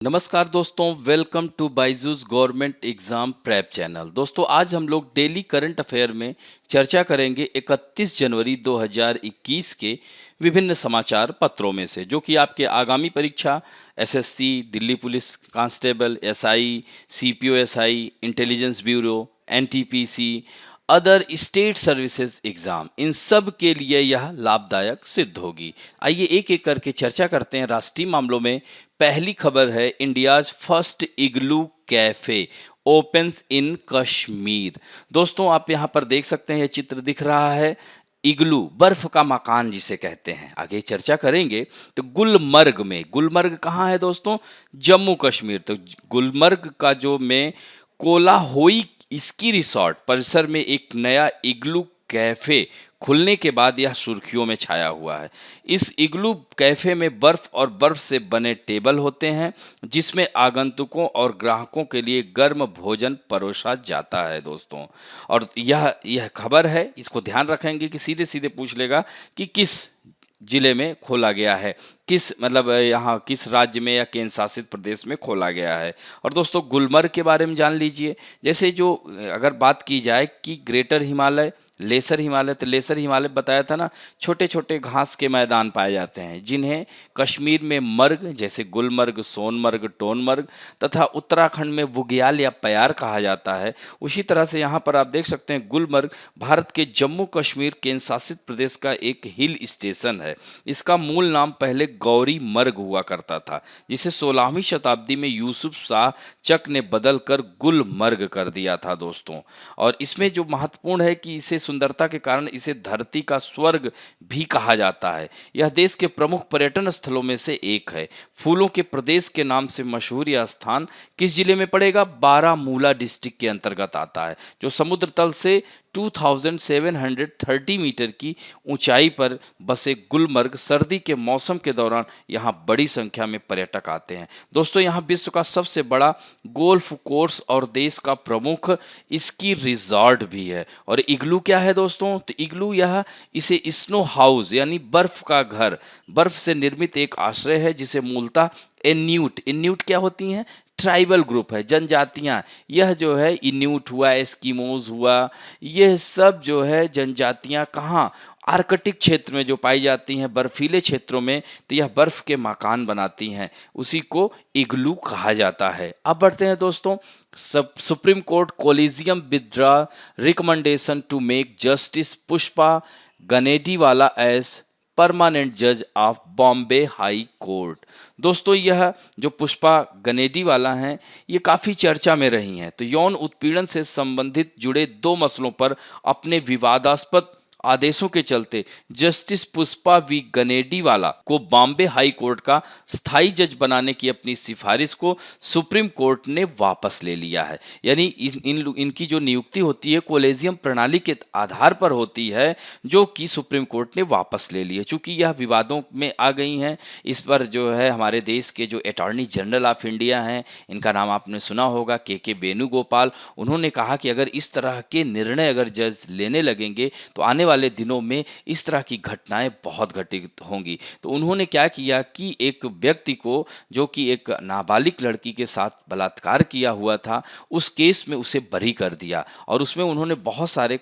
नमस्कार दोस्तों, welcome to Byju's government exam prep channel. दोस्तों आज हम लोग डेली करंट अफेयर में चर्चा करेंगे 31 जनवरी 2021 के विभिन्न समाचार पत्रों में से, जो कि आपके आगामी परीक्षा SSC, Delhi police constable, SI, CPO SI, intelligence bureau, NTPC, other state services exam, इन सब के लिए यह लाभदायक सिद्ध होगी। आइए एक एक करके चर्चा करते हैं राष्ट्रीय मामलों में। पहली खबर है, इंडियाज फर्स्ट इग्लू कैफे ओपन्स इन कश्मीर। दोस्तों आप यहाँ पर देख सकते हैं, यह चित्र दिख रहा है, इग्लू बर्फ का मकान जिसे कहते हैं। आगे चर्चा करेंगे तो गुलमर्ग कहाँ है दोस्तों? जम्मू कश्मीर। तो गुलमर्ग का जो में कोलाहोई स्की रिसॉर्ट परिसर में एक नया इग्लू कैफे खुलने के बाद यह सुर्खियों में छाया हुआ है। इस इग्लू कैफे में बर्फ और बर्फ से बने टेबल होते हैं, जिसमें आगंतुकों और ग्राहकों के लिए गर्म भोजन परोसा जाता है दोस्तों। और यह खबर है, इसको ध्यान रखेंगे कि सीधे सीधे पूछ लेगा कि किस जिले में खोला गया है, किस यहाँ किस राज्य में या केंद्र शासित प्रदेश में खोला गया है। और दोस्तों गुलमर्ग के बारे में जान लीजिए। जैसे जो अगर बात की जाए कि ग्रेटर हिमालय, लेसर हिमालय, तो लेसर हिमालय बताया था ना, छोटे छोटे घास के मैदान पाए जाते हैं, जिन्हें कश्मीर में मर्ग जैसे गुलमर्ग, सोनमर्ग, टोनमर्ग तथा उत्तराखंड में बुग्याल या प्यार कहा जाता है। उसी तरह से यहाँ पर आप देख सकते हैं, गुलमर्ग भारत के जम्मू कश्मीर केंद्र शासित प्रदेश का एक हिल स्टेशन है। इसका मूल नाम पहले गौरी मर्ग हुआ करता था, जिसे 16वीं शताब्दी में यूसुफ शाह चक ने बदलकर गुलमर्ग कर दिया था दोस्तों। और इसमें जो महत्वपूर्ण है कि इसे सुंदरता के कारण इसे धरती का स्वर्ग भी कहा जाता है। यह देश के प्रमुख पर्यटन स्थलों में से एक है। फूलों के प्रदेश के नाम से मशहूर यह स्थान किस जिले में पड़ेगा? बारामूला डिस्ट्रिक्ट के अंतर्गत आता है, जो समुद्र तल से 2730 मीटर की ऊंचाई पर बसे गुलमर्ग सर्दी के मौसम के दौरान यहाँ बड़ी संख्या में पर्यटक आते हैं दोस्तों। यहाँ विश्व का सबसे बड़ा गोल्फ कोर्स और देश का प्रमुख स्की रिजॉर्ट भी है। और इग्लू क्या है दोस्तों? तो इग्लू इसे स्नो हाउस यानी बर्फ का घर, बर्फ से निर्मित एक आश्रय है, जिसे मूलतः इन्यूट क्या होती हैं? ट्राइबल ग्रुप है, जनजातियां। यह जो है इन्यूट हुआ, एस्किमोज हुआ, यह सब जो है जनजातियां कहाँ? आर्कटिक क्षेत्र में जो पाई जाती हैं, बर्फीले क्षेत्रों में, तो यह बर्फ के मकान बनाती हैं, उसी को इग्लू कहा जाता है। अब बढ़ते हैं दोस्तों, supreme court collegium withdraw recommendation to make justice Pushpa Ganediwala as permanent जज ऑफ बॉम्बे हाई कोर्ट। दोस्तों यह जो पुष्पा गनेडीवाला हैं, ये काफ़ी चर्चा में रही हैं। तो यौन उत्पीड़न से संबंधित जुड़े 2 मसलों पर अपने विवादास्पद आदेशों के चलते जस्टिस पुष्पा वी गनेडीवाला को बॉम्बे हाई कोर्ट का स्थायी जज बनाने की अपनी सिफारिश को सुप्रीम कोर्ट ने वापस ले लिया है। यानी इनकी जो नियुक्ति होती है कोलेजियम प्रणाली के आधार पर होती है, जो कि सुप्रीम कोर्ट ने वापस ले ली है। चूंकि यह विवादों में आ गई हैं, इस पर जो है हमारे देश के जो अटॉर्नी जनरल ऑफ इंडिया हैं, इनका नाम आपने सुना होगा, के वेणुगोपाल, उन्होंने कहा कि अगर इस तरह के निर्णय अगर जज लेने लगेंगे तो आने वाले दिनों में इस तरह की घटनाएं बहुत घटित होंगी। तो उन्होंने क्या किया कि एक व्यक्ति को, जो कि एक नाबालिग लड़की के साथ बलात्कार किया हुआ था, उस केस में उसे बरी कर दिया। और उसमें उन्होंने बहुत सारे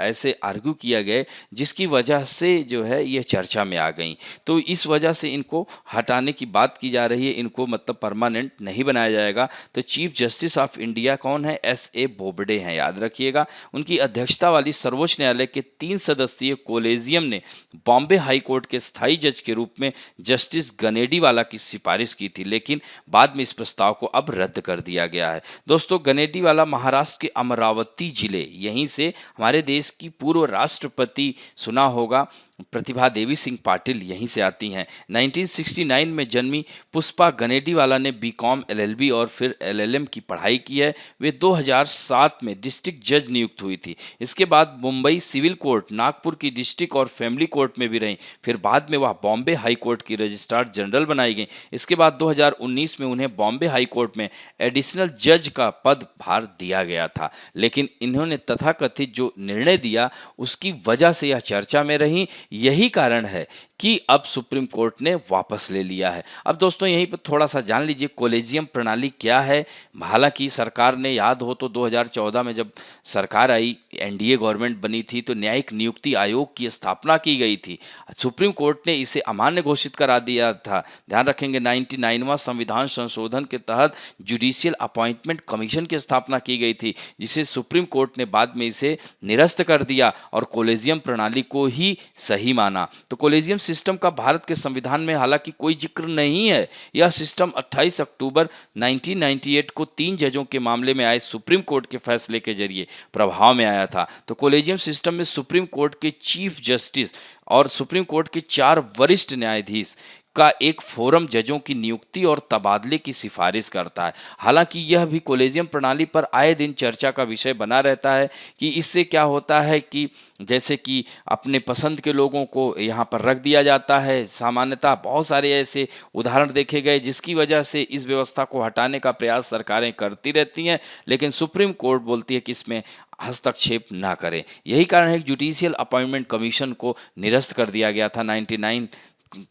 ऐसे आर्ग्यू किया गए, जिसकी वजह से जो है ये चर्चा में आ गई। तो इस वजह से इनको हटाने की बात की जा रही है, इनको परमानेंट नहीं बनाया जाएगा। तो चीफ जस्टिस ऑफ इंडिया कौन है? एस.ए. बोबडे हैं, याद रखिएगा। उनकी अध्यक्षता वाली सर्वोच्च न्यायालय के 3 सदस्यीय कोलेजियम ने बॉम्बे हाई कोर्ट के स्थायी जज के रूप में जस्टिस गनेडीवाला की सिफारिश की थी, लेकिन बाद में इस प्रस्ताव को अब रद्द कर दिया गया है। दोस्तों गनेडीवाला महाराष्ट्र के अमरावती जिले, यहीं से हमारे देश की पूर्व राष्ट्रपति सुना होगा प्रतिभा देवी सिंह पाटिल, यहीं से आती हैं। 1969 में जन्मी पुष्पा गनेडीवाला ने बीकॉम, एलएलबी और फिर एलएलएम की पढ़ाई की है। वे 2007 में डिस्ट्रिक्ट जज नियुक्त हुई थी। इसके बाद मुंबई सिविल कोर्ट, नागपुर की डिस्ट्रिक्ट और फैमिली कोर्ट में भी रहीं। फिर बाद में वह बॉम्बे हाई कोर्ट की रजिस्ट्रार जनरल बनाई गई। इसके बाद 2019 में उन्हें बॉम्बे हाई कोर्ट में एडिशनल जज का पदभार दिया गया था, लेकिन इन्होंने तथाकथित जो निर्णय दिया उसकी वजह से यह चर्चा में रही। यही कारण है कि अब सुप्रीम कोर्ट ने वापस ले लिया है। अब दोस्तों यहीं पर थोड़ा सा जान लीजिए कॉलेजियम प्रणाली क्या है। हालांकि सरकार ने, याद हो तो 2014 में जब सरकार आई, एनडीए गवर्नमेंट बनी थी, तो न्यायिक नियुक्ति आयोग की स्थापना की गई थी। सुप्रीम कोर्ट ने इसे अमान्य घोषित करा दिया था। ध्यान रखेंगे 99वां संविधान संशोधन के तहत जुडिशियल अपॉइंटमेंट कमीशन की स्थापना की गई थी, जिसे सुप्रीम कोर्ट ने बाद में इसे निरस्त कर दिया और कॉलेजियम प्रणाली को ही सही माना। तो कॉलेजियम सिस्टम का भारत के संविधान में हालांकि कोई जिक्र नहीं है। यह सिस्टम 28 अक्टूबर 1998 को 3 जजों के मामले में आए सुप्रीम कोर्ट के फैसले के जरिए प्रभाव में आया था। तो कॉलेजियम सिस्टम में सुप्रीम कोर्ट के चीफ जस्टिस और सुप्रीम कोर्ट के 4 वरिष्ठ न्यायाधीश का एक फोरम जजों की नियुक्ति और तबादले की सिफारिश करता है। हालांकि यह भी कॉलेजियम प्रणाली पर आए दिन चर्चा का विषय बना रहता है कि इससे क्या होता है कि जैसे कि अपने पसंद के लोगों को यहाँ पर रख दिया जाता है। सामान्यतः बहुत सारे ऐसे उदाहरण देखे गए जिसकी वजह से इस व्यवस्था को हटाने का प्रयास सरकारें करती रहती हैं, लेकिन सुप्रीम कोर्ट बोलती है कि इसमें हस्तक्षेप ना करें। यही कारण है कि जुडिशियल अपॉइंटमेंट कमीशन को निरस्त कर दिया गया था 99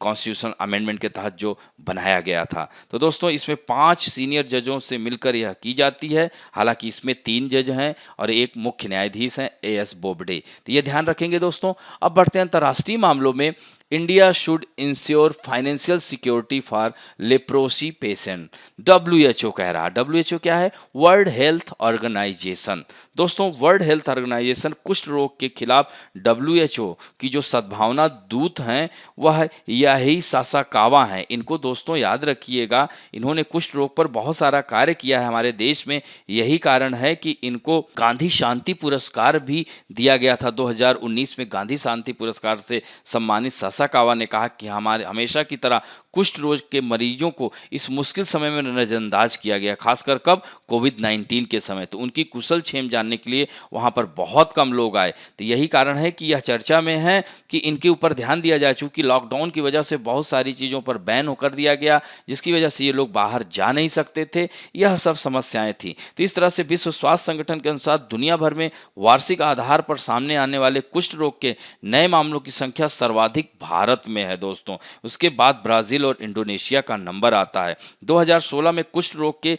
कॉन्स्टिट्यूशन अमेंडमेंट के तहत जो बनाया गया था। तो दोस्तों इसमें 5 सीनियर जजों से मिलकर यह की जाती है। हालांकि इसमें 3 जज हैं और एक मुख्य न्यायाधीश हैं एएस बोबडे। तो ये ध्यान रखेंगे दोस्तों। अब बढ़ते हैं अंतर्राष्ट्रीय मामलों में। India should ensure financial security for leprosy patient, WHO कह रहा है। डब्ल्यूएचओ क्या है? World health organization. दोस्तों वर्ल्ड हेल्थ ऑर्गेनाइजेशन कुष्ठ रोग के खिलाफ डब्ल्यूएचओ की जो सद्भावना दूत हैं वह यही सासाकावा हैं। इनको दोस्तों याद रखिएगा, इन्होंने कुष्ठ रोग पर बहुत सारा कार्य किया है हमारे देश में। यही कारण है कि इनको गांधी शांति पुरस्कार भी दिया गया था। 2019 में गांधी शांति पुरस्कार से सम्मानित सासाकावा ने कहा कि हमारे हमेशा की तरह कुष्ठ रोग के मरीजों को इस मुश्किल समय में नजरअंदाज किया गया, खासकर कब? कोविड-19 के समय। तो उनकी कुशल क्षेम जानने के लिए वहां पर बहुत कम लोग आए। तो यही कारण है कि यह चर्चा में है कि इनके ऊपर ध्यान दिया जाए। चूंकि लॉकडाउन की वजह से बहुत सारी चीज़ों पर बैन होकर दिया गया, जिसकी वजह से ये लोग बाहर जा नहीं सकते थे। यह सब समस्याएं थी। तो इस तरह से विश्व स्वास्थ्य संगठन के अनुसार दुनिया भर में वार्षिक आधार पर सामने आने वाले कुष्ठ रोग के नए मामलों की संख्या सर्वाधिक भारत में है दोस्तों। उसके बाद ब्राजील और इंडोनेशिया का नंबर आता है। 2016 में कुष्ठ रोग के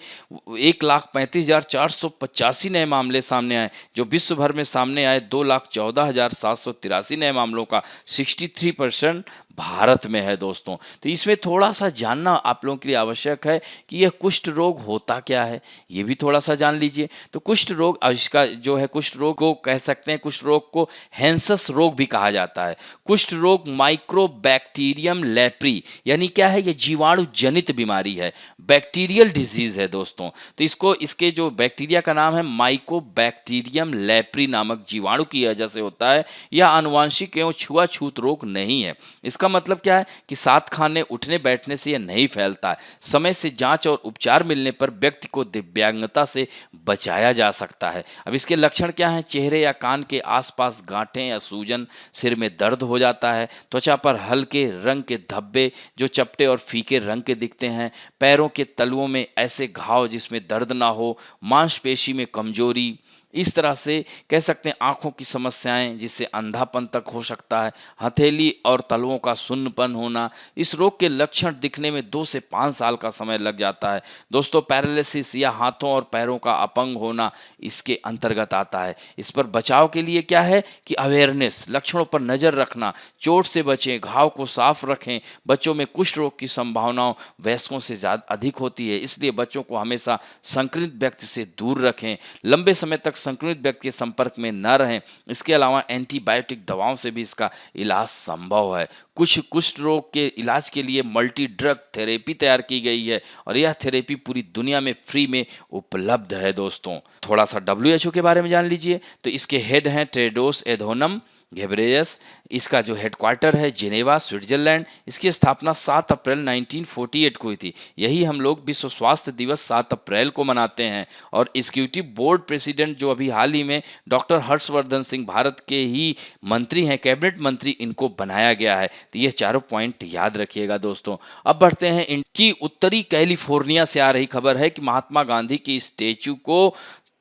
1,35,485 नए मामले सामने आए, जो विश्व भर में सामने आए 2,14,783 नए मामलों का 63% भारत में है दोस्तों। तो इसमें थोड़ा सा जानना आप लोगों के लिए आवश्यक है कि यह कुष्ठ रोग होता क्या है, ये भी थोड़ा सा जान लीजिए। तो कुष्ठ रोग, इसका जो है कुष्ठ रोग को कह सकते हैं, कुष्ठ रोग को हैंसस रोग भी कहा जाता है। कुष्ठ रोग माइक्रोबैक्टीरियम लेप्री यानी क्या है? ये जीवाणु जनित बीमारी है, बैक्टीरियल डिजीज है दोस्तों। तो इसको, इसके जो बैक्टीरिया का नाम है माइकोबैक्टीरियम लेप्री नामक जीवाणु की वजह से होता है। यह आनुवांशिक एवं छुआछूत रोग नहीं है। इसका मतलब क्या है कि साथ खाने उठने बैठने से यह नहीं फैलता है। समय से जांच और उपचार मिलने पर व्यक्ति को दिव्यांगता से बचाया जा सकता है। अब इसके लक्षण क्या हैं? चेहरे या कान के आसपास गांठें या सूजन, सिर में दर्द हो जाता है, त्वचा पर हल्के रंग के धब्बे जो चपटे और फीके रंग के दिखते हैं, पैरों के तलुओं में ऐसे घाव जिसमें दर्द ना हो, मांसपेशी में कमजोरी, इस तरह से कह सकते हैं आंखों की समस्याएं जिससे अंधापन तक हो सकता है, हथेली और तलवों का सुन्नपन होना। इस रोग के लक्षण दिखने में 2 से 5 साल का समय लग जाता है दोस्तों। पैरालिसिस या हाथों और पैरों का अपंग होना इसके अंतर्गत आता है। इस पर बचाव के लिए क्या है कि अवेयरनेस, लक्षणों पर नजर रखना, चोट से बचें, घाव को साफ रखें। बच्चों में कुष्ठ रोग की संभावना वयस्कों से ज़्यादा अधिक होती है, इसलिए बच्चों को हमेशा संक्रमित व्यक्ति से दूर रखें, लंबे समय तक संक्रमित व्यक्ति के संपर्क में न रहें। इसके अलावा एंटीबायोटिक दवाओं से भी इसका इलाज संभव है। कुछ कुष्ठ रोग के इलाज के लिए मल्टी ड्रग थेरेपी तैयार की गई है और यह थेरेपी पूरी दुनिया में फ्री में उपलब्ध है दोस्तों। थोड़ा सा डब्ल्यूएचओ के बारे में जान लीजिए। तो इसके हेड हैं टेड्रोस एधोनम घेब्रेयस। इसका जो हेडक्वार्टर है जिनेवा, स्विट्जरलैंड। इसकी स्थापना 7 अप्रैल 1948 को हुई थी। यही हम लोग विश्व स्वास्थ्य दिवस 7 अप्रैल को मनाते हैं। और एग्जीक्यूटिव बोर्ड प्रेसिडेंट जो अभी हाल ही में डॉक्टर हर्षवर्धन सिंह, भारत के ही मंत्री हैं, कैबिनेट मंत्री, इनको बनाया गया है। तो ये चारों पॉइंट याद रखिएगा दोस्तों। अब बढ़ते हैं इनकी उत्तरी कैलिफोर्निया से आ रही खबर है कि महात्मा गांधी की स्टेच्यू को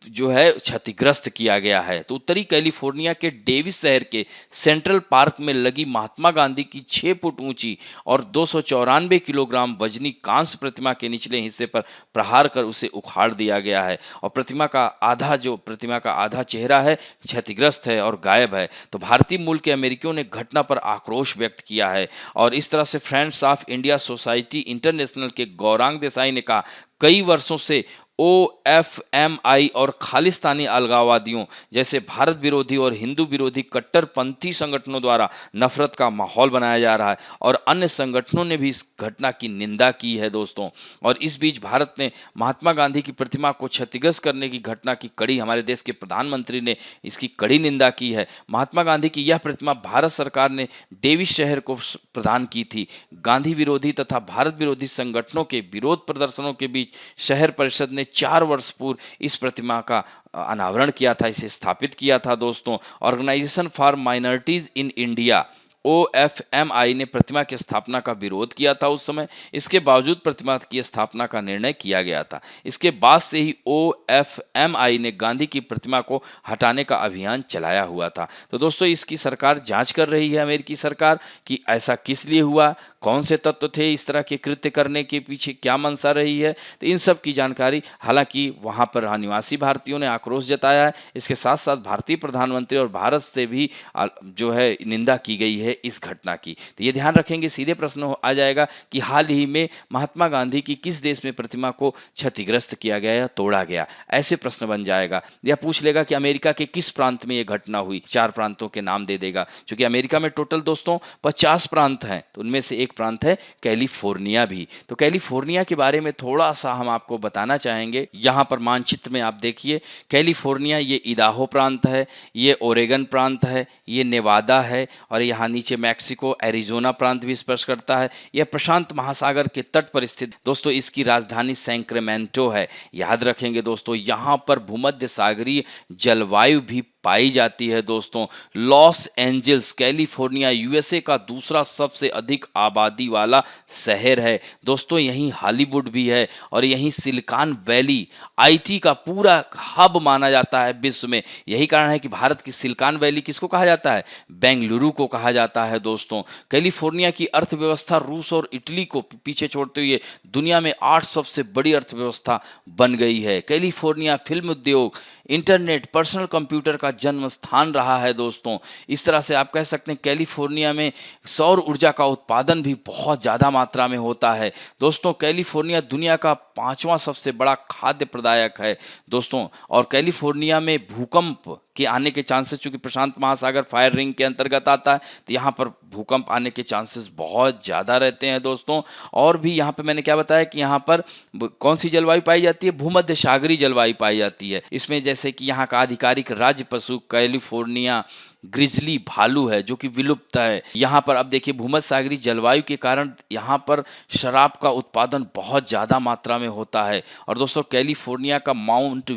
जो है क्षतिग्रस्त किया गया है। तो उत्तरी कैलिफोर्निया के डेविस शहर के सेंट्रल पार्क में लगी महात्मा गांधी की 6 फुट ऊंची और 294 किलोग्राम वजनी कांस्य प्रतिमा के निचले हिस्से पर प्रहार कर उसे उखाड़ दिया गया है और प्रतिमा का आधा चेहरा है क्षतिग्रस्त है और गायब है। तो भारतीय मूल के अमेरिकियों ने घटना पर आक्रोश व्यक्त किया है और इस तरह से friends of India society international के गौरांग देसाई ने कहा, कई वर्षों से OFMI और खालिस्तानी अलगाववादियों जैसे भारत विरोधी और हिंदू विरोधी कट्टरपंथी संगठनों द्वारा नफरत का माहौल बनाया जा रहा है और अन्य संगठनों ने भी इस घटना की निंदा की है दोस्तों। और इस बीच भारत ने महात्मा गांधी की प्रतिमा को क्षतिग्रस्त करने की घटना की कड़ी हमारे देश के प्रधानमंत्री ने इसकी कड़ी निंदा की है। महात्मा गांधी की यह प्रतिमा भारत सरकार ने डेविस शहर को प्रदान की थी। गांधी विरोधी तथा भारत विरोधी संगठनों के विरोध प्रदर्शनों के बीच शहर परिषद ने 4 वर्ष पूर्व इस प्रतिमा का अनावरण किया था, इसे स्थापित किया था दोस्तों। Organization for minorities in India OFMI ने प्रतिमा की स्थापना का विरोध किया था उस समय। इसके बावजूद प्रतिमा की स्थापना का निर्णय किया गया था। इसके बाद से ही OFMI ने गांधी की प्रतिमा को हटाने का अभियान चलाया हुआ था। तो दोस्तों इसकी सरकार जांच कर रही है, अमेरिकी सरकार, कि ऐसा किस लिए हुआ, कौन से तत्व थे इस तरह के कृत्य करने के पीछे, क्या मंशा रही है। तो इन सब की जानकारी, हालांकि वहां पर निवासी भारतीयों ने आक्रोश जताया है। इसके साथ साथ भारतीय प्रधानमंत्री और भारत से भी जो है निंदा की गई है इस घटना की। तो ये ध्यान रखेंगे, सीधे प्रश्न आ जाएगा कि हाल ही में महात्मा गांधी की किस देश में प्रतिमा को क्षतिग्रस्त किया गया या तोड़ा गया, ऐसे प्रश्न बन जाएगा। या पूछ लेगा कि अमेरिका के किस प्रांत में ये घटना हुई, 4 प्रांतों के नाम दे देगा, क्योंकि अमेरिका में टोटल दोस्तों 50 प्रांत हैं, तो उनमें से एक प्रांत है कैलिफोर्निया भी। तो कैलिफोर्निया के बारे में थोड़ा सा हम आपको बताना चाहेंगे। यहाँ पर मानचित्र में आप देखिए, कैलिफोर्निया ये इदाहो प्रांत है, ये ओरेगन प्रांत है, ये नेवादा है और यहाँ नीचे मैक्सिको एरिजोना प्रांत भी स्पर्श करता है। यह प्रशांत महासागर के तट पर स्थित दोस्तों इसकी राजधानी सैक्रामेंटो है। याद रखेंगे दोस्तों, यहाँ पर भूमध्य सागरीय जलवायु भी पाई जाती है दोस्तों। लॉस एंजल्स कैलिफोर्निया USA का दूसरा सबसे अधिक आबादी वाला शहर है दोस्तों। यहीं हॉलीवुड भी है और यहीं सिलिकॉन वैली IT का पूरा हब माना जाता है विश्व में। यही कारण है कि भारत की सिलिकॉन वैली किसको कहा जाता है, बेंगलुरु को कहा जाता है दोस्तों। कैलिफोर्निया की अर्थव्यवस्था रूस और इटली को पीछे छोड़ते हुए दुनिया में 8 सबसे बड़ी अर्थव्यवस्था बन गई है। कैलिफोर्निया फिल्म उद्योग, इंटरनेट, पर्सनल कंप्यूटर का जन्म स्थान रहा है दोस्तों। इस तरह से आप कह सकते हैं कैलिफोर्निया में सौर ऊर्जा का उत्पादन भी बहुत ज़्यादा मात्रा में होता है दोस्तों। कैलिफोर्निया दुनिया का 5वां सबसे बड़ा खाद्य प्रदायक है दोस्तों। और कैलिफोर्निया में भूकंप के आने के चांसेस, चूंकि प्रशांत महासागर फायर रिंग के अंतर्गत आता है, तो यहाँ पर भूकंप आने के चांसेस बहुत ज़्यादा रहते हैं दोस्तों। और भी यहाँ पे मैंने क्या बताया कि यहाँ पर कौन सी जलवायु पाई जाती है, भूमध्य सागरीय जलवायु पाई जाती है। इसमें जैसे कि यहाँ का आधिकारिक राज्य पशु कैलिफोर्निया ग्रिजली भालू है, जो कि विलुप्त है। यहाँ पर अब देखिए, भूमध्य सागरीय जलवायु के कारण यहाँ पर शराब का उत्पादन बहुत ज़्यादा मात्रा में होता है। और दोस्तों कैलिफोर्निया का माउंट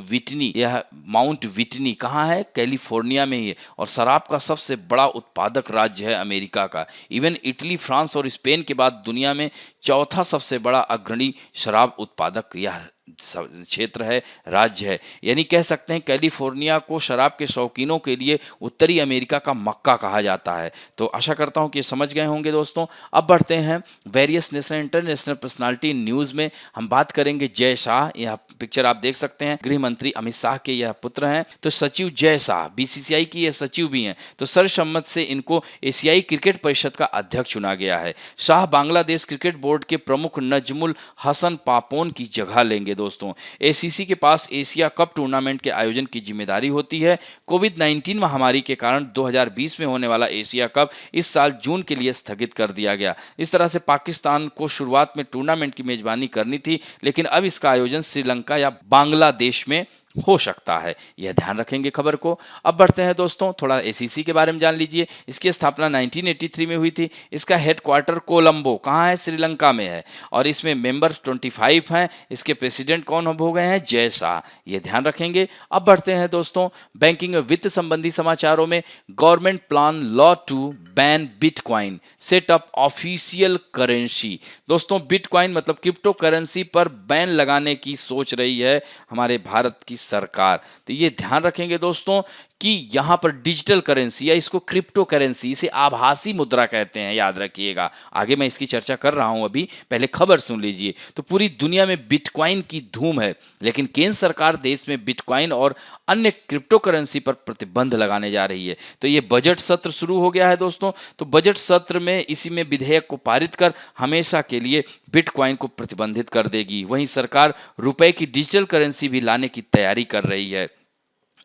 विटनी कहाँ है, कैलिफोर्निया में ही है और शराब का सबसे बड़ा उत्पादक राज्य है अमेरिका का। इवन इटली, फ्रांस और स्पेन के बाद दुनिया में 4था सबसे बड़ा अग्रणी शराब उत्पादक यह क्षेत्र है, राज्य है। यानी कह सकते हैं कैलिफोर्निया को शराब के शौकीनों के लिए उत्तरी अमेरिका का मक्का कहा जाता है। तो आशा करता हूं कि समझ गए होंगे दोस्तों। अब बढ़ते हैं various national international personality news में। हम बात करेंगे जय शाह। यह पिक्चर आप देख सकते हैं, गृह मंत्री अमित शाह के यह पुत्र हैं। तो सचिव जय शाह BCCI की ये सचिव भी हैं। तो सर्वसम्मत से इनको एशियाई क्रिकेट परिषद का अध्यक्ष चुना गया है। शाह बांग्लादेश क्रिकेट बोर्ड के प्रमुख नजमुल हसन पापोन की जगह लेंगे दोस्तों। ACC के पास एशिया कप टूर्नामेंट के आयोजन की जिम्मेदारी होती है। कोविड-19 महामारी के कारण 2020 में होने वाला एशिया कप इस साल जून के लिए स्थगित कर दिया गया। इस तरह से पाकिस्तान को शुरुआत में टूर्नामेंट की मेजबानी करनी थी, लेकिन अब इसका आयोजन श्रीलंका या बांग्लादेश में हो सकता है। यह ध्यान रखेंगे खबर को। अब बढ़ते हैं दोस्तों, थोड़ा ACC के बारे में जान लीजिए। इसकी स्थापना 1983 में हुई थी। इसका हेडक्वार्टर कोलंबो कहाँ है, श्रीलंका में है और इसमें मेंबर्स 25 हैं। इसके प्रेसिडेंट कौन हो गए हैं, जय शाह। यह ध्यान रखेंगे। अब बढ़ते हैं दोस्तों बैंकिंग और वित्त संबंधी समाचारों में। Government plan law to ban bitcoin, set up official currency. दोस्तों बिटकॉइन मतलब क्रिप्टो करेंसी पर बैन लगाने की सोच रही है हमारे भारत की सरकार। तो ये ध्यान रखेंगे दोस्तों कि यहाँ पर डिजिटल करेंसी या इसको क्रिप्टो करेंसी, इसे आभासी मुद्रा कहते हैं, याद रखिएगा। आगे मैं इसकी चर्चा कर रहा हूँ, अभी पहले खबर सुन लीजिए। तो पूरी दुनिया में बिटकॉइन की धूम है, लेकिन केंद्र सरकार देश में बिटकॉइन और अन्य क्रिप्टो करेंसी पर प्रतिबंध लगाने जा रही है। तो ये बजट सत्र शुरू हो गया है दोस्तों। तो बजट सत्र में इसी में विधेयक को पारित कर हमेशा के लिए बिटकॉइन को प्रतिबंधित कर देगी। वहीं सरकार रुपए की डिजिटल करेंसी भी लाने की तैयारी कर रही है।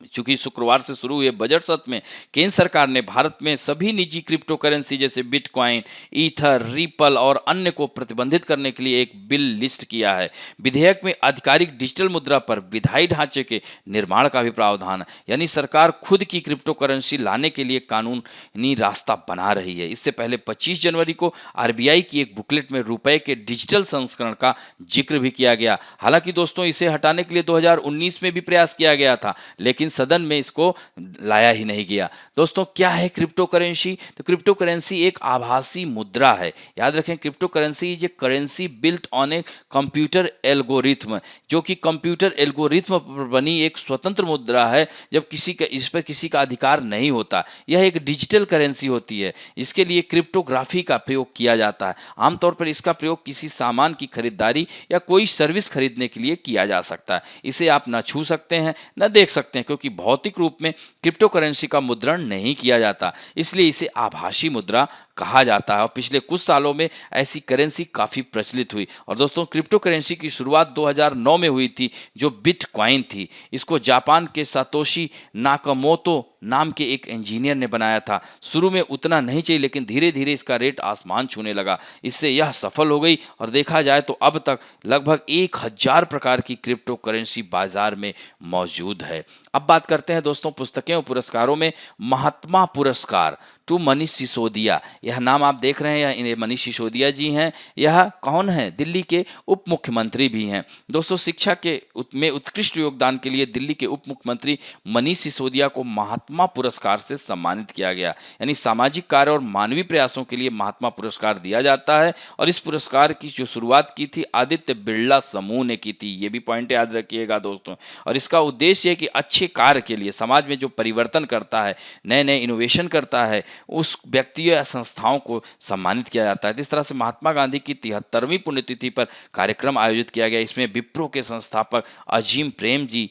चूंकि शुक्रवार से शुरू हुए बजट सत्र में केंद्र सरकार ने भारत में सभी निजी क्रिप्टो करेंसी जैसे बिटकॉइन, ईथर, रिपल और अन्य को प्रतिबंधित करने के लिए एक बिल लिस्ट किया है। विधेयक में आधिकारिक डिजिटल मुद्रा पर विधायी ढांचे के निर्माण का भी प्रावधान है, यानी सरकार खुद की क्रिप्टो करेंसी लाने के लिए कानूनी रास्ता बना रही है। इससे पहले 25 जनवरी को आरबीआई की एक बुकलेट में रुपए के डिजिटल संस्करण का जिक्र भी किया गया। हालांकि दोस्तों इसे हटाने के लिए 2019 में भी प्रयास किया गया था, लेकिन सदन में इसको लाया ही नहीं गया। दोस्तों क्या है क्रिप्टो करेंसी? तो क्रिप्टो करेंसी एक आभासी मुद्रा है। याद रखें, crypto currency is a currency built on a computer algorithm, जो कि कंप्यूटर एल्गोरिथम पर बनी एक स्वतंत्र मुद्रा है, जब इस पर किसी का अधिकार नहीं होता। यह एक डिजिटल करेंसी होती है। इसके लिए क्रिप्टोग्राफी का प्रयोग किया जाता है। आमतौर पर इसका प्रयोग किसी सामान की खरीदारी या कोई सर्विस खरीदने के लिए किया जा सकता है। इसे आप न छू सकते हैं न देख सकते हैं, क्योंकि भौतिक रूप में क्रिप्टो करेंसी का मुद्रण नहीं किया जाता, इसलिए इसे आभासी मुद्रा कहा जाता है। और पिछले कुछ सालों में ऐसी करेंसी काफ़ी प्रचलित हुई। और दोस्तों क्रिप्टो करेंसी की शुरुआत 2009 में हुई थी, जो बिटकॉइन थी। इसको जापान के सातोशी नाकामोतो नाम के एक इंजीनियर ने बनाया था। शुरू में उतना नहीं चाहिए, लेकिन धीरे धीरे इसका रेट आसमान छूने लगा। इससे यह सफल हो गई और देखा जाए तो अब तक लगभग 1000 प्रकार की क्रिप्टो करेंसी बाजार में मौजूद है। अब बात करते हैं दोस्तों पुस्तकें और पुरस्कारों में। महात्मा पुरस्कार टू मनीष सिसोदिया, यह नाम आप देख रहे हैं, यह मनीष सिसोदिया जी हैं। यह कौन है? दिल्ली के उप मुख्यमंत्री भी हैं। दोस्तों शिक्षा के में उत्कृष्ट योगदान के लिए दिल्ली के उप मुख्यमंत्री मनीष सिसोदिया को महात्मा पुरस्कार से सम्मानित किया गया। यानी सामाजिक कार्य और मानवीय प्रयासों के लिए महात्मा पुरस्कार दिया जाता है। और इस पुरस्कार की जो शुरुआत की थी आदित्य बिरला समूह ने की थी। ये भी पॉइंट याद रखिएगा दोस्तों। और इसका उद्देश्य है कि अच्छे कार्य के लिए, समाज में जो परिवर्तन करता है, नए नए इनोवेशन करता है, उस व्यक्तियों या संस्थाओं को सम्मानित किया जाता है। इस तरह से महात्मा गांधी की 73वीं पुण्यतिथि पर कार्यक्रम आयोजित किया गया। इसमें विप्रो के संस्थापक अजीम प्रेम जी,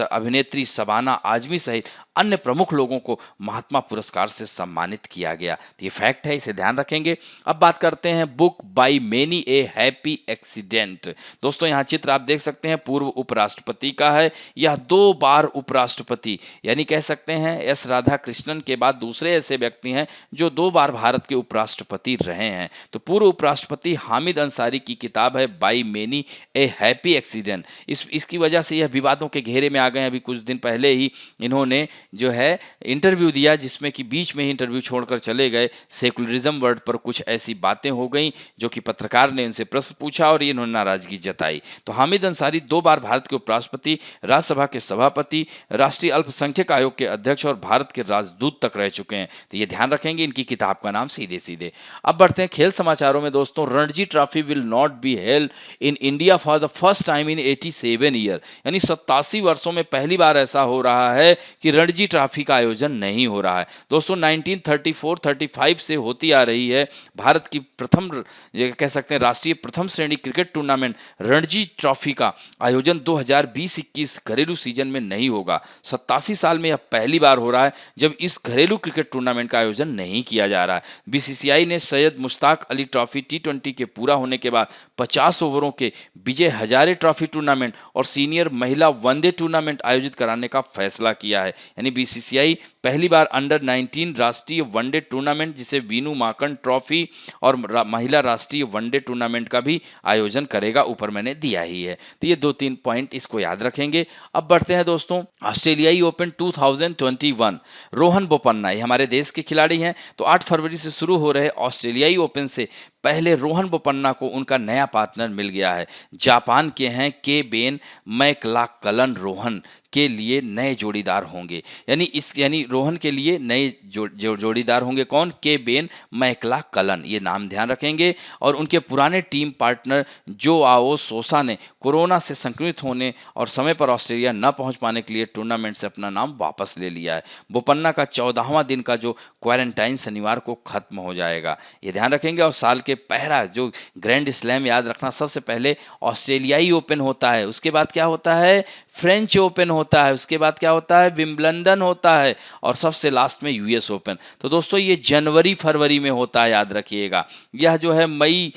अभिनेत्री शबाना आजमी सहित अन्य प्रमुख लोगों को महात्मा पुरस्कार से सम्मानित किया गया। तो ये फैक्ट है, इसे ध्यान रखेंगे। अब बात करते हैं book by many a happy accident. दोस्तों यहाँ चित्र आप देख सकते हैं, पूर्व उपराष्ट्रपति का है। यह 2 बार उपराष्ट्रपति, यानी कह सकते हैं एस राधाकृष्णन के बाद दूसरे ऐसे व्यक्ति हैं जो 2 बार भारत के उपराष्ट्रपति रहे हैं। तो पूर्व उपराष्ट्रपति हामिद अंसारी की किताब है by many a happy accident. इसकी वजह से यह विवादों के घेरे में आ गए। अभी कुछ दिन पहले ही इन्होंने जो है इंटरव्यू दिया, जिसमें कि बीच में ही इंटरव्यू छोड़कर चले गए। सेकुलरिज्म वर्ड पर कुछ ऐसी बातें हो गई जो कि पत्रकार ने उनसे प्रश्न पूछा और इन्होंने नाराजगी जताई। तो हामिद अंसारी 2 बार भारत के उपराष्ट्रपति, राज्यसभा के सभापति, राष्ट्रीय अल्पसंख्यक आयोग के अध्यक्ष और भारत के राजदूत तक रह चुके हैं। तो ये ध्यान रखेंगे, इनकी किताब का नाम सीधे सीधे। अब बढ़ते हैं खेल समाचारों में दोस्तों। Ranji trophy will not be held in India for the first time in 87 year, यानी 87 वर्षों में पहली बार ऐसा हो रहा है कि रणजी ट्रॉफी का आयोजन नहीं हो रहा है। दोस्तों 1934-35 से होती आ रही है। भारत की प्रथम, कह सकते हैं राष्ट्रीय प्रथम श्रेणी क्रिकेट टूर्नामेंट रणजी ट्रॉफी का आयोजन 2020-21 घरेलू सीजन में नहीं होगा। 87 साल में यह पहली बार हो रहा है जब इस घरेलू क्रिकेट टूर्नामेंट का आयोजन नहीं किया जा रहा है। बीसीसीआई ने सैयद मुश्ताक अली ट्रॉफी T20 के पूरा होने के बाद 50 ओवरों के विजय हजारे ट्रॉफी टूर्नामेंट और सीनियर महिला वनडे टूर्नामेंट आयोजित कराने का फैसला किया है। यानी बीसीसीआई पहली बार अंडर 19 राष्ट्रीय वनडे टूर्नामेंट, जिसे वीनू माकन ट्रॉफी, और महिला राष्ट्रीय वनडे टूर्नामेंट का भी आयोजन करेगा। ऊपर मैंने दिया ही है। तो ये 2-3 पॉइंट इसको याद रखेंगे। अब बढ़ते हैं दोस्तों ऑस्ट्रेलियाई ओपन 2021। रोहन बोपन्ना, ये हमारे देश के खिलाड़ी हैं। तो 8 फरवरी से शुरू हो रहे ऑस्ट्रेलियाई ओपन से पहले रोहन बोपन्ना को उनका नया पार्टनर मिल गया है। जापान के हैं के बेन मैकलाकलन रोहन के लिए नए जोड़ीदार होंगे। यानी रोहन के लिए नए जोड़ीदार होंगे कौन? के बेन मैकलाकलन, ये नाम ध्यान रखेंगे। और उनके पुराने टीम पार्टनर जोआओ सोसा ने कोरोना से संक्रमित होने और समय पर ऑस्ट्रेलिया न पहुंच पाने के लिए टूर्नामेंट से अपना नाम वापस ले लिया है। बोपन्ना का 14वां दिन का जो क्वारंटाइन शनिवार को खत्म हो जाएगा, ये ध्यान रखेंगे। और साल के पहला जो ग्रैंड स्लैम, याद रखना, सबसे पहले ऑस्ट्रेलियाई ओपन होता है, उसके बाद क्या होता है? फ्रेंच ओपन होता है, उसके बाद क्या होता है? विंबलडन होता है, और सबसे लास्ट में यूएस ओपन। तो दोस्तों ये जनवरी फरवरी में होता है, याद रखिएगा। यह जो है मई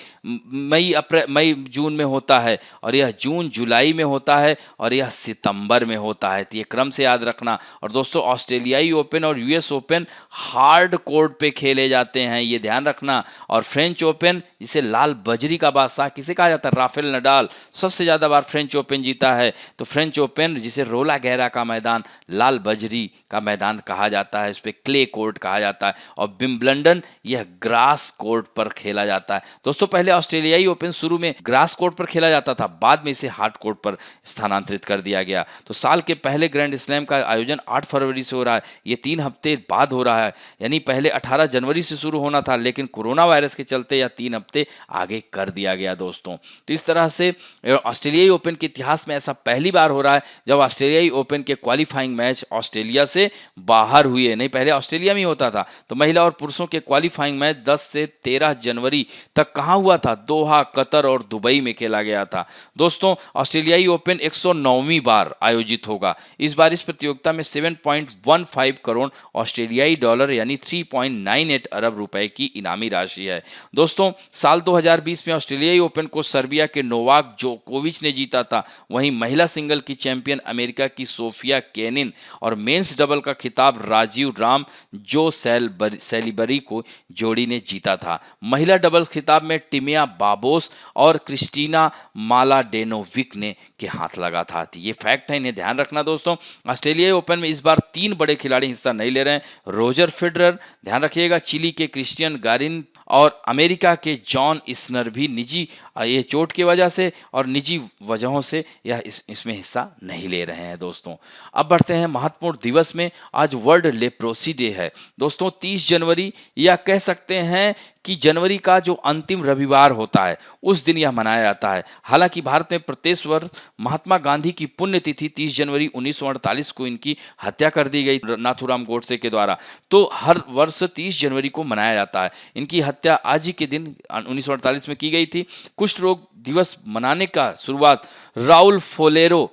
जून में होता है, और यह जून जुलाई में होता है, और यह सितंबर में होता है। तो ये क्रम से याद रखना। और दोस्तों ऑस्ट्रेलियाई ओपन और यूएस ओपन हार्ड कोर्ट पे खेले जाते हैं, ये ध्यान रखना। और फ्रेंच ओपन, जिसे लाल बजरी का बादशाह किसे कहा जाता है? राफेल नडाल सबसे ज़्यादा बार फ्रेंच ओपन जीता है। तो फ्रेंच ओपन, जिसे रोला गहरा का मैदान, लाल बजरी का मैदान कहा जाता है, इस पे क्ले कोर्ट कहा जाता है। और विंबलडन, यह ग्रास कोर्ट पर खेला जाता है। दोस्तों पहले ऑस्ट्रेलियाई ओपन शुरू में ग्रास कोर्ट पर खेला जाता था, बाद में इसे हार्ड कोर्ट पर स्थानांतरित कर दिया गया। तो साल के पहले ग्रैंड स्लैम का आयोजन 8 फरवरी से हो रहा है, ये 3 हफ्ते बाद हो रहा है। यानी पहले 18 जनवरी से शुरू होना था, लेकिन कोरोना वायरस के चलते यह 3 हफ्ते आगे कर दिया गया दोस्तों। तो इस तरह से ऑस्ट्रेलियाई ओपन के इतिहास में ऐसा पहली बार हो रहा है जब ऑस्ट्रेलियाई ओपन के क्वालिफाइंग मैच ऑस्ट्रेलिया से बाहर हुए। नहीं, पहले ऑस्ट्रेलिया में होता था। तो महिला और पुरुषों के क्वालिफाइंग मैच 10 से 13 जनवरी तक कहाँ हुआ था? दोहा, कतर और दुबई में खेला गया था। दोस्तों ऑस्ट्रेलियाई ओपन 109वीं बार आयोजित होगा। इस बार इस प्रतियोगिता में 7.15 करोड़ ऑस्ट्रेलियाई डॉलर यानी 3.98 अरब रुपए की इनामी राशि है। दोस्तों साल 2020 में ऑस्ट्रेलियाई ओपन को सर्बिया के नोवाक जोकोविच ने जीता था। वहीं महिला सिंगल की चैंपियन अमेरिका की सोफिया केनिन, और मेंस डबल का खिताब राजीव राम जो सेलिबरी को जोड़ी ने जीता था। महिला डबल्स खिताब में टिमिया बाबोस और क्रिस्टीना मालाडेनोविक ने के हाथ लगा था। तो ये फैक्ट है, इन्हें ध्यान रखना दोस्तों। ऑस्ट्रेलियाई ओपन में इस बार 3 बड़े खिलाड़ी हिस्सा नहीं ले रहे हैं। रोजर फेडरर, ध्यान रखिएगा, चिली के क्रिस्टियन गारिन और अमेरिका के जॉन इस्नर भी निजी ये चोट की वजह से और निजी वजहों से यह इसमें हिस्सा नहीं ले रहे हैं दोस्तों। अब बढ़ते हैं महत्वपूर्ण दिवस में। आज वर्ल्ड लेप्रोसी डे है दोस्तों। 30 जनवरी, या कह सकते हैं कि जनवरी का जो अंतिम रविवार होता है उस दिन यह मनाया जाता है। हालांकि भारत में प्रत्येक वर्ष महात्मा गांधी की पुण्यतिथि 30 जनवरी 1948 को इनकी हत्या कर दी गई नाथूराम गोडसे के द्वारा, तो हर वर्ष 30 जनवरी को मनाया जाता है। इनकी हत्या आज ही के दिन 1948 में की गई थी। कुष्ठ रोग दिवस मनाने का शुरुआत राउल फोलेरो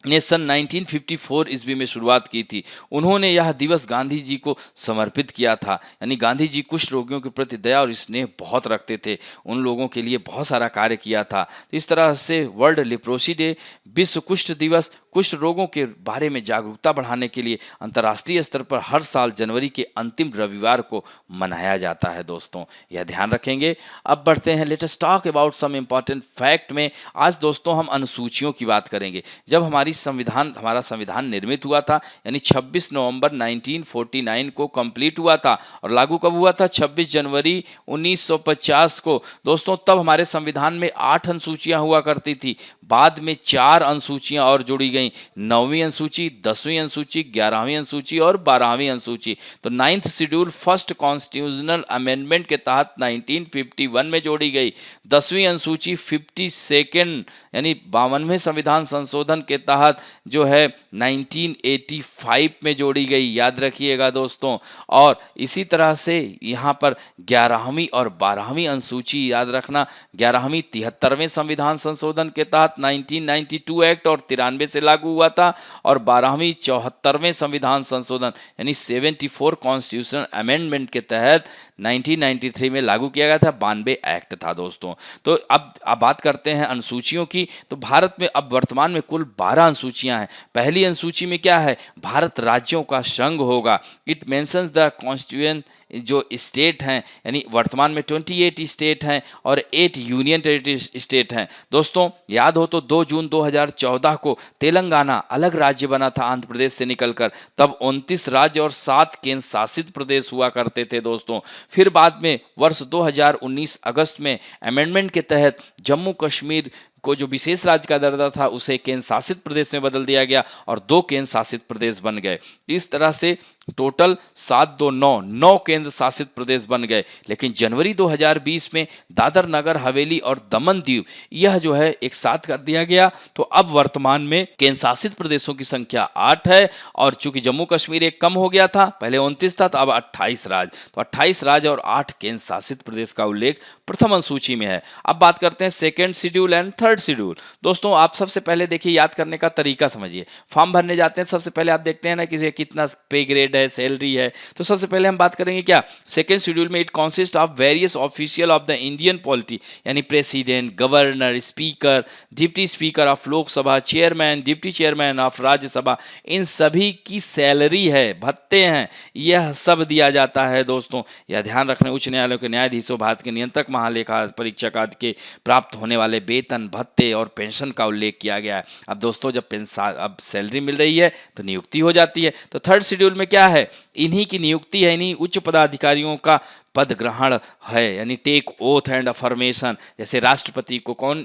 ने सन 1954 ईस्वी में शुरुआत की थी। उन्होंने यह दिवस गांधी जी को समर्पित किया था। यानी गांधी जी कुष्ठ रोगियों के प्रति दया और स्नेह बहुत रखते थे, उन लोगों के लिए बहुत सारा कार्य किया था। इस तरह से वर्ल्ड लेप्रोसी डे, विश्व कुष्ठ दिवस, कुष्ठ रोगों के बारे में जागरूकता बढ़ाने के लिए अंतर्राष्ट्रीय स्तर पर हर साल जनवरी के अंतिम रविवार को मनाया जाता है दोस्तों, यह ध्यान रखेंगे। अब बढ़ते हैं, let us talk about some important fact में। आज दोस्तों हम अनुसूचियों की बात करेंगे। जब हमारा संविधान निर्मित हुआ था, यानी 26 नवंबर 1949 को कंप्लीट हुआ था, और लागू कब हुआ था? 26 जनवरी 1950 को दोस्तों। तब हमारे संविधान में 8 अनुसूचियां हुआ करती थी, बाद में 4 अनुसूचियां और जोड़ी गई, 9वीं अनुसूची, 10वीं अनुसूची, 11वीं अनुसूची और 12वीं अनुसूची। तो 9th schedule first constitutional amendment के तहत 1951 में जोड़ी गई। 10वीं अनुसूची 52nd यानी 52वें संविधान संशोधन के तहत जो है 1985 में जोड़ी गई, याद रखिएगा दोस्तों। और इसी तरह से यहाँ पर 11वीं और 12वीं अनुसूची याद रखना। 11वीं 73वें संविधान संशोधन के तहत 1992 एक्ट और 93 से लागू हुआ था, और 12वीं 74वें संविधान संशोधन यानी 74 कॉन्स्टिट्यूशनल अमेंडमेंट के तहत 1993 में लागू किया गया था, 92 एक्ट था दोस्तों। तो अब बात करते हैं अनुसूचियों की। तो भारत में अब वर्तमान में कुल 12 अनुसूचियां हैं। पहली अनुसूची में क्या है? भारत राज्यों का संघ होगा। इट मेंशंस द कॉन्स्टिट्यूएंट जो स्टेट हैं, यानी वर्तमान में 28 स्टेट हैं और 8 यूनियन टेरिटरी स्टेट हैं। दोस्तों याद हो तो 2 जून 2014 को तेलंगाना अलग राज्य बना था आंध्र प्रदेश से निकलकर। तब 29 राज्य और 7 केंद्र शासित प्रदेश हुआ करते थे दोस्तों। फिर बाद में वर्ष 2019 अगस्त में अमेंडमेंट के तहत जम्मू कश्मीर को जो विशेष राज्य का दर्जा था उसे केंद्र शासित प्रदेश में बदल दिया गया और 2 केंद्र शासित प्रदेश बन गए। इस तरह से टोटल 7 2 9 केंद्र शासित प्रदेश बन गए। लेकिन जनवरी 2020 में दादर नगर हवेली और दमन दीव यह जो है एक साथ कर दिया गया। तो अब वर्तमान में केंद्र शासित प्रदेशों की संख्या 8 है और चूंकि जम्मू कश्मीर एक कम हो गया था, पहले 29 था, तो अब 28 राज्य, तो 28 राज्य और 8 केंद्र शासित प्रदेश का उल्लेख प्रथम अनुसूची में है। अब बात करते हैं second schedule and third schedule. दोस्तों आप सबसे पहले देखिए, याद करने का तरीका समझिए। फॉर्म भरने जाते हैं सबसे पहले आप देखते हैं ना कि कितना पे ग्रेड है, सैलरी है। तो सबसे पहले हम बात करेंगे क्या, सेकेंड शेड्यूल में it consist of various official of the Indian polity, यानी president, governor, speaker, deputy speaker of Lok Sabha, chairman, deputy chairman of Rajya Sabha, इन सभी की सैलरी है, भत्ते हैं, यह सब दिया जाता है। दोस्तों यह ध्यान रखना, उच्च न्यायालयों के न्यायाधीशों, भारत के नियंत्रक, महालेखा परीक्षक आदि के प्राप्त होने वाले वेतन, भत्ते और पेंशन का उल्लेख किया गया है। अब दोस्तों जब अब सैलरी मिल रही है तो नियुक्ति हो जाती है। तो थर्ड शेड्यूल में क्या है, इन्हीं की नियुक्ति है, इन्हीं उच्च पदाधिकारियों का पद ग्रहण है, यानी टेक ओथ एंड अफर्मेशन। जैसे राष्ट्रपति को कौन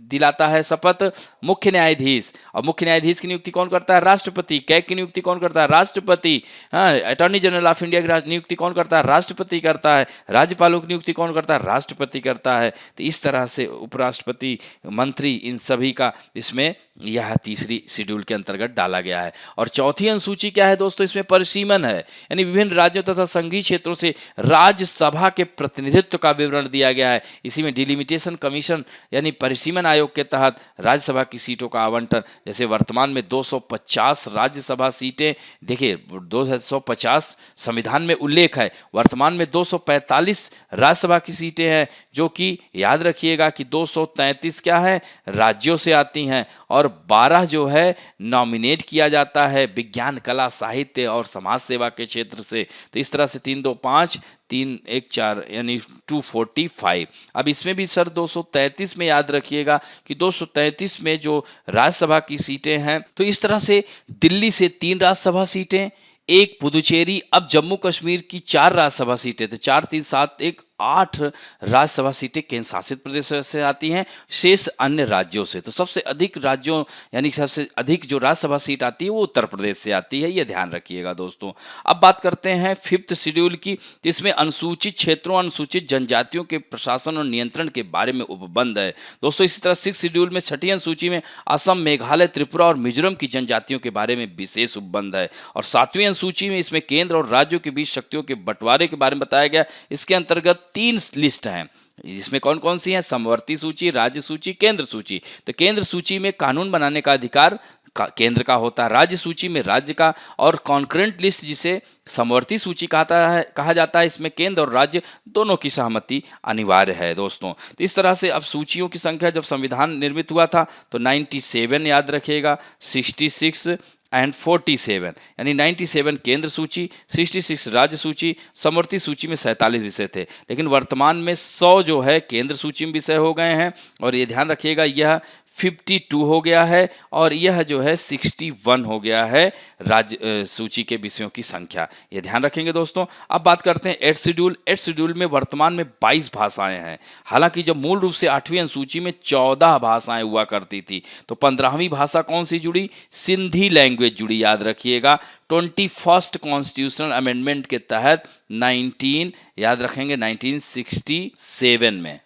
दिलाता है शपथ, मुख्य न्यायाधीश, और मुख्य न्यायाधीश की नियुक्ति कौन करता है, राष्ट्रपति। कैग की नियुक्ति कौन करता है, राष्ट्रपति। हाँ, अटॉर्नी जनरल ऑफ इंडिया की नियुक्ति कौन करता है, राष्ट्रपति करता है। राज्यपालों की नियुक्ति कौन करता है, राष्ट्रपति करता है। तो इस तरह से उपराष्ट्रपति, मंत्री, इन सभी का इसमें यह तीसरी शेड्यूल के अंतर्गत डाला गया है। और चौथी अनुसूची क्या है दोस्तों, इसमें परिसीमन है, यानी विभिन्न राज्यों तथा संघीय क्षेत्रों से राज्यसभा के प्रतिनिधित्व का विवरण दिया गया है। इसी में डिलिमिटेशन कमीशन यानी परिसीमन आयोग के तहत राज्यसभा की सीटों का आवंटन, जैसे वर्तमान में 250 राज्यसभा सीटें, देखिए 250 संविधान में उल्लेख है, वर्तमान में 245 राज्यसभा की सीटें हैं, जो कि याद रखिएगा कि 233 क्या है, राज्यों से आती हैं और 12 जो है नॉमिनेट किया जाता है विज्ञान, कला, साहित्य और समाज सेवा के क्षेत्र से। तो इस तरह से 3 2 5 3 1 4 यानी 245। अब इसमें भी सर 233 में याद रखिएगा कि 233 में जो राज्यसभा की सीटें हैं, तो इस तरह से दिल्ली से 3 राज्यसभा सीटें, 1 पुदुचेरी, अब जम्मू कश्मीर की 4 राज्यसभा सीटें, तो 4 3 7 1 8 राज्यसभा सीटें केंद्र शासित प्रदेश से आती हैं, शेष अन्य राज्यों से। तो सबसे अधिक राज्यों यानी सबसे अधिक जो राज्यसभा सीट आती है वो उत्तर प्रदेश से आती है, ये ध्यान रखिएगा दोस्तों। अब बात करते हैं फिफ्थ शेड्यूल की, जिसमें अनुसूचित क्षेत्रों, अनुसूचित जनजातियों के प्रशासन और नियंत्रण के बारे में उपबंध है। दोस्तों इसी तरह सिक्स शेड्यूल में छठी अनुसूची में असम, मेघालय, त्रिपुरा और मिजोरम की जनजातियों के बारे में विशेष उपबंध है। और सातवीं अनुसूची में इसमें केंद्र और राज्यों के बीच शक्तियों के बंटवारे के बारे में बताया गया। इसके अंतर्गत 3 लिस्ट हैं, इसमें कौन कौन सी हैं, समवर्ती सूची, राज्य सूची, केंद्र सूची। तो केंद्र सूची में कानून बनाने का अधिकार केंद्र का होता है, राज्य सूची में राज्य का, और कॉन्करेंट लिस्ट जिसे समवर्ती सूची कहा जाता है, इसमें केंद्र और राज्य दोनों की सहमति अनिवार्य है दोस्तों। तो इस तरह से अब सूचियों की संख्या, जब संविधान निर्मित हुआ था तो 97 याद रखिएगा, 66 एंड 47 यानी 97 केंद्र सूची, 66 राज्य सूची, समवर्ती सूची में 47 विषय थे। लेकिन वर्तमान में 100 जो है केंद्र सूची में विषय हो गए हैं, और ये ध्यान रखिएगा यह 52 हो गया है और यह जो है 61 हो गया है राज्य सूची के विषयों की संख्या, ये ध्यान रखेंगे दोस्तों। अब बात करते हैं एट शेड्यूल। एट शेड्यूल में वर्तमान में 22 भाषाएं हैं। हालांकि जब मूल रूप से 8वीं अनुसूची में 14 भाषाएं हुआ करती थी, तो 15वीं भाषा कौन सी जुड़ी, सिंधी लैंग्वेज जुड़ी, याद रखिएगा। 21st कॉन्स्टिट्यूशनल अमेंडमेंट के तहत 1967 में,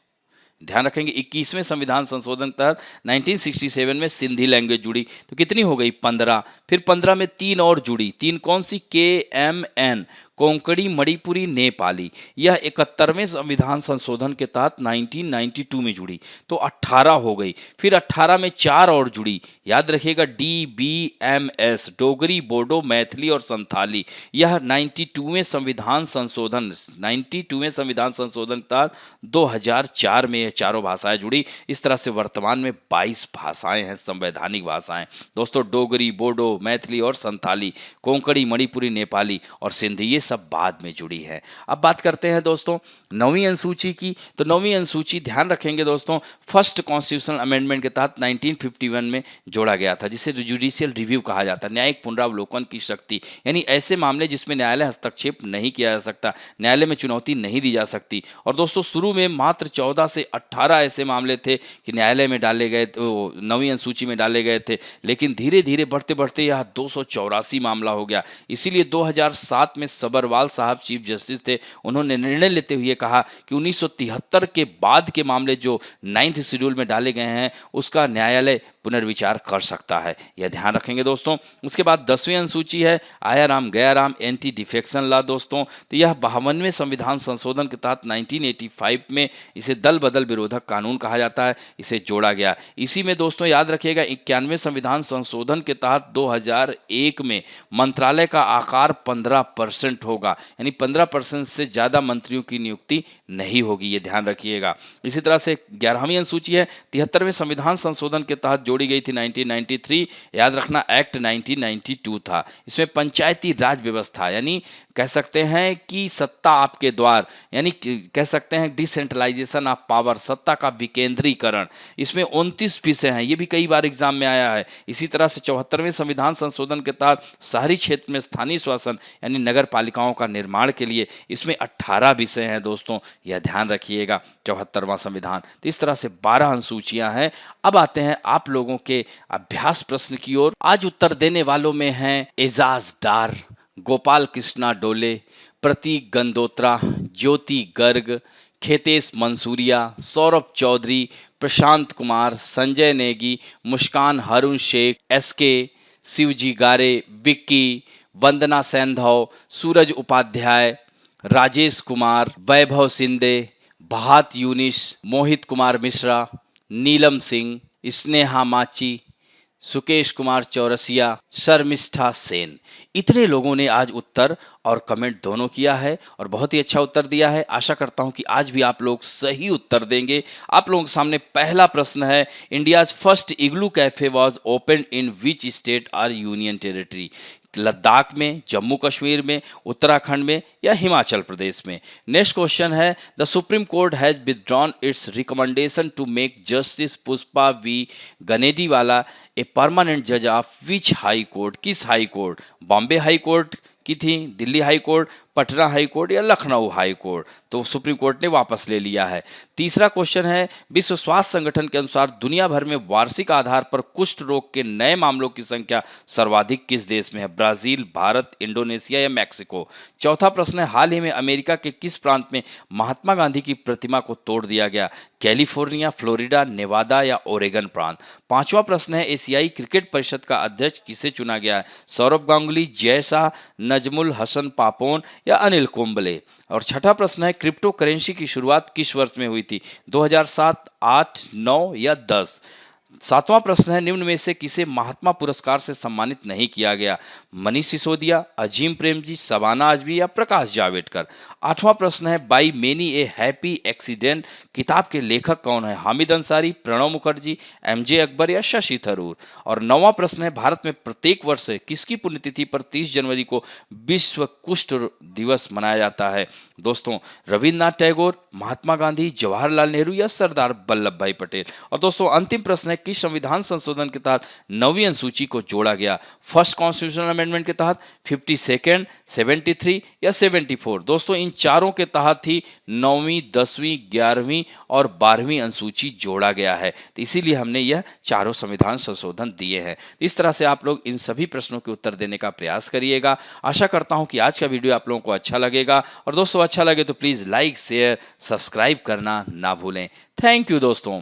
ध्यान रखेंगे 21वें संविधान संशोधन के तहत 1967 में सिंधी लैंग्वेज जुड़ी। तो कितनी हो गई, 15। फिर 15 में 3 और जुड़ी, 3 कौन सी, KMN, कोंकणी, मणिपुरी, नेपाली। यह 71वें संविधान संशोधन के तहत 1992 में जुड़ी, तो 18 हो गई। फिर 18 में 4 और जुड़ी, याद रखिएगा, DBMS, डोगरी, बोडो, मैथिली और संथाली। यह 92वें संविधान संशोधन के तहत 2004 में यह चारों भाषाएं जुड़ी। इस तरह से वर्तमान में 22 भाषाएं हैं, संवैधानिक भाषाएं दोस्तों, डोगरी, बोडो, मैथिली और संथाली, कोंकणी, मणिपुरी, नेपाली और सिंधी, ये सब बाद में जुड़ी है। अब बात करते हैं दोस्तों नवीं अनुसूची की। तो नवीं अनुसूची ध्यान रखेंगे दोस्तों फर्स्ट कॉन्स्टिट्यूशनल अमेंडमेंट के तहत 1951 में जोड़ा गया था, जिसे जुडिशियल रिव्यू कहा जाता है, न्यायिक पुनरावलोकन की शक्ति। यानी ऐसे मामले जिसमें न्यायालय हस्तक्षेप नहीं किया जा सकता, न्यायालय में चुनौती नहीं दी जा सकती। और दोस्तों शुरू में मात्र 14 से 18 ऐसे मामले थे कि न्यायालय में डाले गए, नवीं अनुसूची में डाले गए थे, लेकिन धीरे धीरे बढ़ते बढ़ते यह 284 मामला हो गया। इसीलिए 2007 में सबरवाल साहब चीफ जस्टिस थे, उन्होंने निर्णय लेते हुए कहा कि 1973 के बाद के मामले जो 9th शेड्यूल में डाले गए हैं उसका न्यायालय पुनर्विचार कर सकता है, यह ध्यान रखेंगे दोस्तों। उसके बाद 10वीं अनुसूची है आया राम गया राम एंटी डिफेक्शन लॉ दोस्तों। तो यह 52वें संविधान संशोधन के तहत 1985 में इसे दल बदल विरोधक कानून कहा जाता है, इसे जोड़ा गया। इसी में दोस्तों याद रखिएगा 91वें संविधान संशोधन के तहत 2001 में मंत्रालय का आकार 15% होगा, यानी 15% से ज़्यादा मंत्रियों की नियुक्ति नहीं होगी, ये ध्यान रखिएगा। इसी तरह से 11वीं अनुसूची है 73वें संविधान संशोधन के तहत जोड़ी गई थी 1993, याद रखना एक्ट 1992 था। इसमें पंचायती राज व्यवस्था यानी कह सकते हैं कि सत्ता आपके द्वार, यानी कह सकते हैं डिसेंट्रलाइजेशन ऑफ पावर, सत्ता का विकेंद्रीकरण। इसमें 29 विषय हैं, ये भी कई बार एग्जाम में आया है। इसी तरह से 74वें संविधान संशोधन के तहत शहरी क्षेत्र में स्थानीय शासन यानी नगर पालिकाओं का निर्माण के लिए इसमें 18 विषय हैं दोस्तों, यह ध्यान रखिएगा 74वां संविधान। तो इस तरह से 12 अनुसूचियां हैं। अब आते हैं आप लोगों के अभ्यास प्रश्न की ओर। आज उत्तर देने वालों में हैं एजाज डार, गोपाल कृष्णा डोले, प्रतीक गंदोत्रा, ज्योति गर्ग, खेतेश मंसूरिया, सौरभ चौधरी, प्रशांत कुमार, संजय नेगी, मुस्कान हारून शेख, एसके, शिवजी गारे, विक्की, वंदना सैंधव, सूरज उपाध्याय, राजेश कुमार, वैभव सिंधे, बहात यूनिस, मोहित कुमार मिश्रा, नीलम सिंह, स्नेहा माची, सुकेश कुमार चौरसिया, शर्मिष्ठा सेन। इतने लोगों ने आज उत्तर और कमेंट दोनों किया है और बहुत ही अच्छा उत्तर दिया है। आशा करता हूं कि आज भी आप लोग सही उत्तर देंगे। आप लोगों के सामने पहला प्रश्न है, India's first igloo cafe was open in which state और यूनियन टेरिटरी? लद्दाख में, जम्मू कश्मीर में, उत्तराखंड में या हिमाचल प्रदेश में? नेक्स्ट क्वेश्चन है, the supreme court has withdrawn its recommendation to make justice Pushpa V Ganediwala a permanent जज ऑफ विच हाई कोर्ट? किस high court? Bombay high court की थी, Delhi high court, Patna high court या लखनऊ हाई कोर्ट? तो सुप्रीम कोर्ट ने वापस ले लिया है। तीसरा क्वेश्चन है, विश्व स्वास्थ्य संगठन के अनुसार दुनिया भर में वार्षिक आधार पर कुष्ठ रोग के नए मामलों की संख्या सर्वाधिक किस देश में है? ब्राजील, भारत, इंडोनेशिया या मैक्सिको? चौथा प्रश्न है, हाल ही में अमेरिका के किस प्रांत में महात्मा गांधी की प्रतिमा को तोड़ दिया गया? कैलिफोर्निया, फ्लोरिडा, नेवादा या ओरेगन प्रांत? पांचवा प्रश्न है, एशियाई क्रिकेट परिषद का अध्यक्ष किसे चुना गया है? सौरभ गांगुली, जय शाह, नजमुल हसन पापोन या अनिल कुंबले? और छठा प्रश्न है, क्रिप्टो करेंसी की शुरुआत किस वर्ष में हुई थी? 2007, 8, 9 या 10? सातवां प्रश्न है, निम्न में से किसे महात्मा पुरस्कार से सम्मानित नहीं किया गया? मनीष सिसोदिया, अजीम प्रेमजी, शबाना आजमी या प्रकाश जावड़ेकर? आठवां प्रश्न है, by many A happy accident किताब के लेखक कौन है? हामिद अंसारी, प्रणब मुखर्जी, एमजे अकबर या शशि थरूर? और नौवां प्रश्न है, भारत में प्रत्येक वर्ष किसकी पुण्यतिथि पर 30 जनवरी को विश्व कुष्ठ दिवस मनाया जाता है? दोस्तों, रविन्द्रनाथ टैगोर, महात्मा गांधी, जवाहरलाल नेहरू या सरदार वल्लभ भाई पटेल? और दोस्तों अंतिम प्रश्न है, किस संविधान संशोधन के तहत नवीं अनुसूची को जोड़ा गया? फर्स्ट कॉन्स्टिट्यूशनल अमेंडमेंट के तहत, 52nd, 73 या 74? दोस्तों इन चारों के तहत ही 9वीं, 10वीं, 11वीं और 12वीं अनुसूची जोड़ा गया है। तो इसीलिए हमने यह चारों संविधान संशोधन दिए हैं। इस तरह से आप लोग इन सभी प्रश्नों के उत्तर देने का प्रयास करिएगा। आशा करता हूं कि आज का वीडियो आप लोगों को अच्छा लगेगा और दोस्तों अच्छा लगे तो प्लीज़ लाइक, शेयर, सब्सक्राइब करना ना भूलें। थैंक यू दोस्तों।